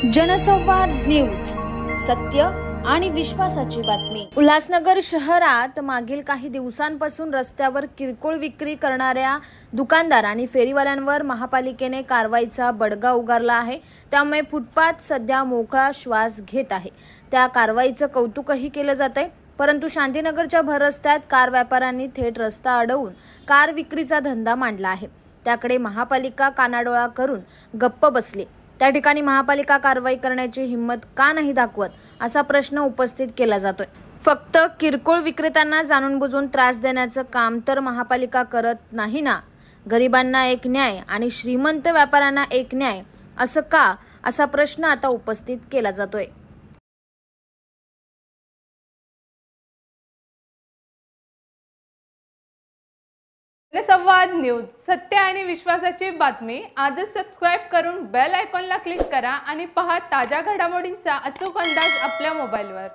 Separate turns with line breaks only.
जनसंवाद न्यूज, सत्य आणि विश्वासाची बातमी। उल्हासनगर शहरात मागील काही दिवसांपासून रस्त्यावर किरकोळ विक्री करणाऱ्या दुकानदार आणि फेरीवाल्यांवर महापालिकेने कारवाईचा बडगा उगारला आहे। त्यामुळे फुटपाथ सध्या मोकळा श्वास घेत आहे। त्या कारवाईचं कौतुकही केलं जातंय, परंतु शांतीनगरच्या भर रस्त्यात कार व्यापाऱ्यांनी थेट रस्ता अडवून कार विक्रीचा धंदा मांडला आहे। त्याकडे महापालिका कानाडोळा करून गप्प बसली। त्या ठिकाणी महापालिका कारवाई करण्याची हिम्मत का नाही दाखवत असा प्रश्न उपस्थित केला जातोय। फक्त किरकोळ विक्रेत्यांना जाणून बुजून त्रास देण्याचं काम तर महापालिका करत नाही ना। गरिबांना एक न्याय आणि श्रीमंत व्यापाऱ्यांना एक न्याय असं का, असा प्रश्न आता उपस्थित केला जातोय।
जनसंवाद न्यूज, सत्य आणि विश्वासाची बातमी। आजच सबस्क्राइब करून बेल आयकॉनला क्लिक करा आणि पहा ताज्या घडामोडींचा अचूक अंदाज आपल्या मोबाईलवर।